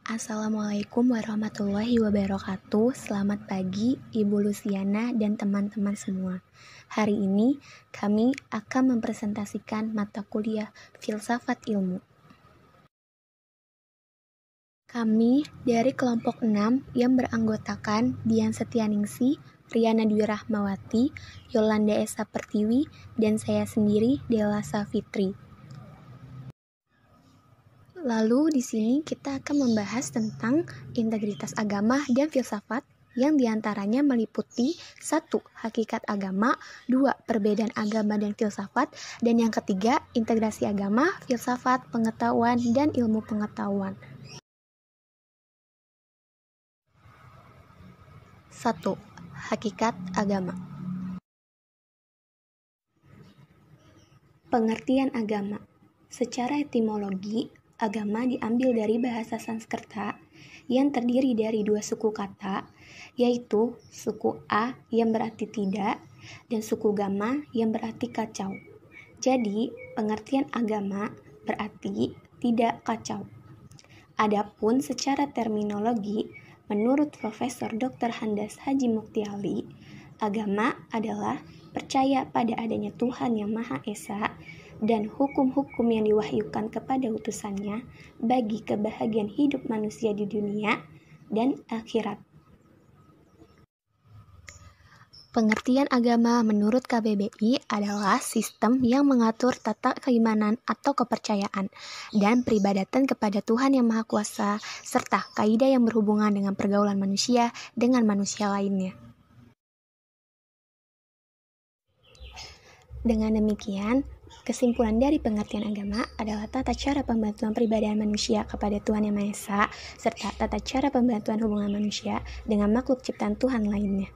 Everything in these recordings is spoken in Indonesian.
Assalamualaikum warahmatullahi wabarakatuh. Selamat pagi Ibu Luciana dan teman-teman semua. Hari ini kami akan mempresentasikan mata kuliah Filsafat Ilmu. Kami dari kelompok 6 yang beranggotakan Dian Setianingsih, Riana Dwi Rahmawati, Yolanda Esa Pertiwi, dan saya sendiri Della Safitri. Lalu di sini kita akan membahas tentang integritas agama dan filsafat yang diantaranya meliputi 1. Hakikat agama, 2. Perbedaan agama dan filsafat, dan yang ketiga integrasi agama, filsafat, pengetahuan, dan ilmu pengetahuan. 1. Hakikat agama. Pengertian agama. Secara etimologi, agama diambil dari bahasa Sanskerta yang terdiri dari dua suku kata, yaitu suku A yang berarti tidak dan suku Gama yang berarti kacau. Jadi, pengertian agama berarti tidak kacau. Adapun secara terminologi, menurut Profesor Dr. Handas Haji Muktiali, agama adalah percaya pada adanya Tuhan yang Maha Esa dan hukum-hukum yang diwahyukan kepada utusannya bagi kebahagiaan hidup manusia di dunia dan akhirat. Pengertian agama menurut KBBI adalah sistem yang mengatur tata keimanan atau kepercayaan dan peribadatan kepada Tuhan yang Maha Kuasa serta kaidah yang berhubungan dengan pergaulan manusia dengan manusia lainnya. Dengan demikian, kesimpulan dari pengertian agama adalah tata cara pembantuan peribadahan manusia kepada Tuhan Yang Maha Esa, serta tata cara pembantuan hubungan manusia dengan makhluk ciptaan Tuhan lainnya.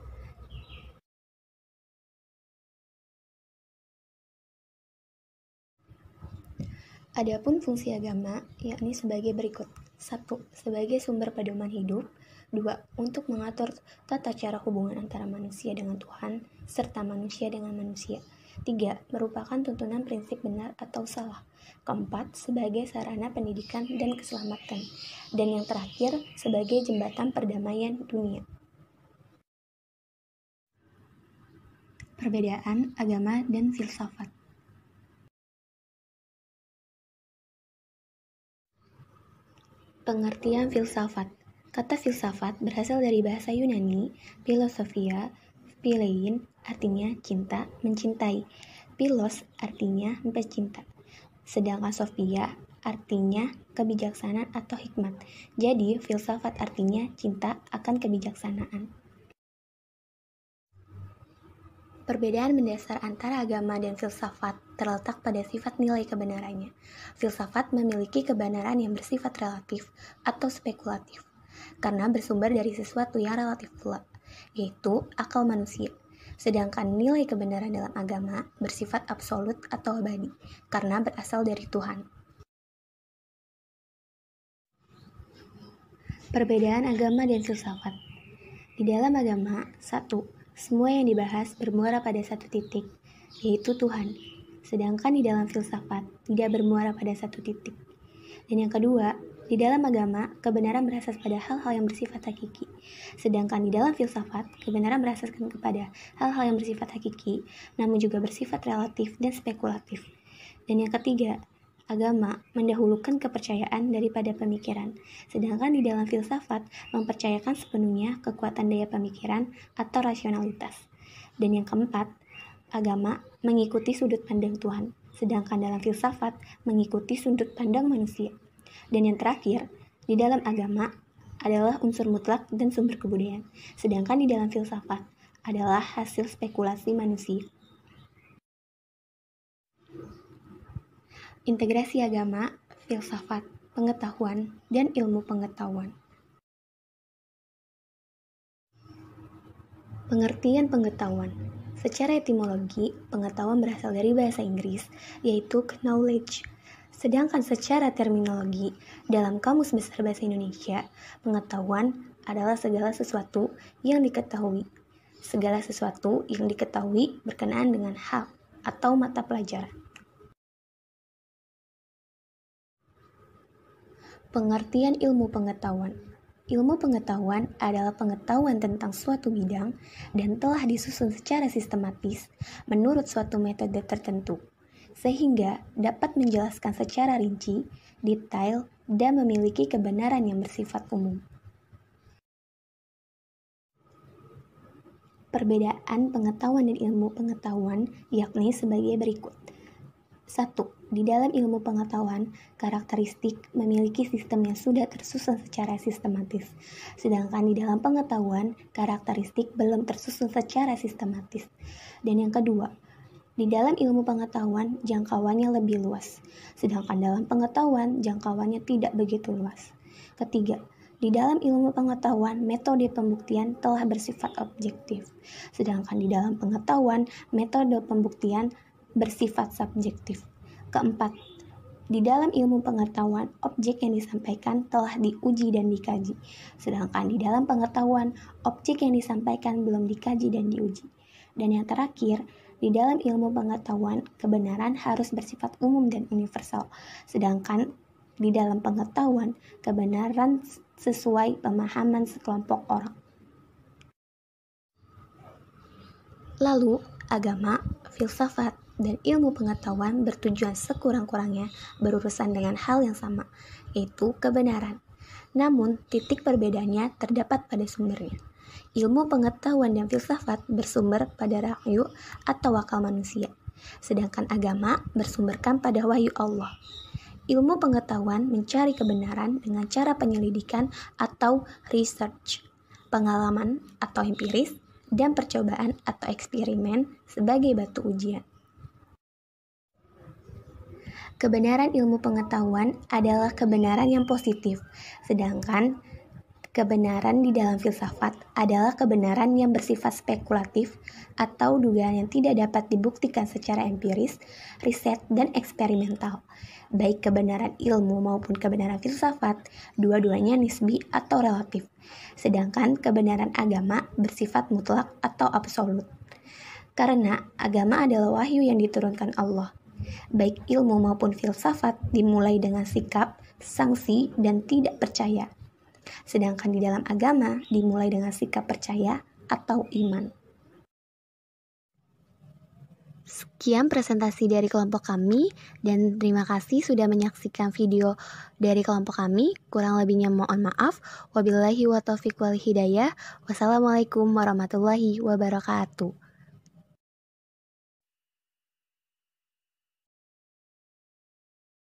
Adapun fungsi agama, yakni sebagai berikut. 1. Sebagai sumber pedoman hidup. 2. Untuk mengatur tata cara hubungan antara manusia dengan Tuhan, serta manusia dengan manusia. 3. Merupakan tuntunan prinsip benar atau salah. 4. Sebagai sarana pendidikan dan keselamatan. Dan yang terakhir, sebagai jembatan perdamaian dunia. Perbedaan agama dan filsafat. Pengertian filsafat. Kata filsafat berasal dari bahasa Yunani, philosophia, philein, artinya cinta, mencintai. Philos artinya pecinta. Sedangkan sophia artinya kebijaksanaan atau hikmat. Jadi, filsafat artinya cinta akan kebijaksanaan. Perbedaan mendasar antara agama dan filsafat terletak pada sifat nilai kebenarannya. Filsafat memiliki kebenaran yang bersifat relatif atau spekulatif, karena bersumber dari sesuatu yang relatif pula, yaitu akal manusia. Sedangkan nilai kebenaran dalam agama bersifat absolut atau abadi, karena berasal dari Tuhan. Perbedaan agama dan filsafat. Di dalam agama, 1. Semua yang dibahas bermuara pada satu titik, yaitu Tuhan. Sedangkan di dalam filsafat tidak bermuara pada satu titik. Dan yang kedua, di dalam agama, kebenaran berasas pada hal-hal yang bersifat hakiki. Sedangkan di dalam filsafat, kebenaran berasaskan kepada hal-hal yang bersifat hakiki, namun juga bersifat relatif dan spekulatif. Dan yang ketiga, agama mendahulukan kepercayaan daripada pemikiran, sedangkan di dalam filsafat mempercayakan sepenuhnya kekuatan daya pemikiran atau rasionalitas. Dan yang keempat, agama mengikuti sudut pandang Tuhan, sedangkan dalam filsafat mengikuti sudut pandang manusia. Dan yang terakhir, di dalam agama adalah unsur mutlak dan sumber kebudayaan, sedangkan di dalam filsafat adalah hasil spekulasi manusia. Integrasi agama, filsafat, pengetahuan, dan ilmu pengetahuan. Pengertian pengetahuan. Secara etimologi, pengetahuan berasal dari bahasa Inggris, yaitu knowledge. Sedangkan secara terminologi, dalam Kamus Besar Bahasa Indonesia, pengetahuan adalah segala sesuatu yang diketahui. Segala sesuatu yang diketahui berkenaan dengan hal atau mata pelajaran. Pengertian ilmu pengetahuan. Ilmu pengetahuan adalah pengetahuan tentang suatu bidang dan telah disusun secara sistematis menurut suatu metode tertentu, sehingga dapat menjelaskan secara rinci, detail, dan memiliki kebenaran yang bersifat umum. Perbedaan pengetahuan dan ilmu pengetahuan yakni sebagai berikut. 1. Di dalam ilmu pengetahuan, karakteristik memiliki sistem yang sudah tersusun secara sistematis. Sedangkan di dalam pengetahuan, karakteristik belum tersusun secara sistematis. Dan yang kedua, di dalam ilmu pengetahuan, jangkauannya lebih luas. Sedangkan dalam pengetahuan, jangkauannya tidak begitu luas. Ketiga, di dalam ilmu pengetahuan, metode pembuktian telah bersifat objektif. Sedangkan di dalam pengetahuan, metode pembuktian bersifat subjektif. Keempat, di dalam ilmu pengetahuan, objek yang disampaikan telah diuji dan dikaji. Sedangkan di dalam pengetahuan, objek yang disampaikan belum dikaji dan diuji. Dan yang terakhir, di dalam ilmu pengetahuan, kebenaran harus bersifat umum dan universal. Sedangkan di dalam pengetahuan, kebenaran sesuai pemahaman sekelompok orang. Lalu, agama, filsafat, dan ilmu pengetahuan bertujuan sekurang-kurangnya berurusan dengan hal yang sama, yaitu kebenaran. Namun, titik perbedaannya terdapat pada sumbernya. Ilmu pengetahuan dan filsafat bersumber pada ra'yu atau akal manusia, sedangkan agama bersumberkan pada wahyu Allah. Ilmu pengetahuan mencari kebenaran dengan cara penyelidikan atau research, pengalaman atau empiris, dan percobaan atau eksperimen sebagai batu ujian. Kebenaran ilmu pengetahuan adalah kebenaran yang positif, sedangkan kebenaran di dalam filsafat adalah kebenaran yang bersifat spekulatif atau dugaan yang tidak dapat dibuktikan secara empiris, riset, dan eksperimental. Baik kebenaran ilmu maupun kebenaran filsafat, dua-duanya nisbi atau relatif. Sedangkan kebenaran agama bersifat mutlak atau absolut. Karena agama adalah wahyu yang diturunkan Allah. Baik ilmu maupun filsafat dimulai dengan sikap, sanksi, dan tidak percaya. Sedangkan di dalam agama dimulai dengan sikap percaya atau iman. Sekian presentasi dari kelompok kami dan terima kasih sudah menyaksikan video dari kelompok kami. Kurang lebihnya mohon maaf. Wabillahi wa taufiq wal hidayah. Wassalamualaikum warahmatullahi wabarakatuh.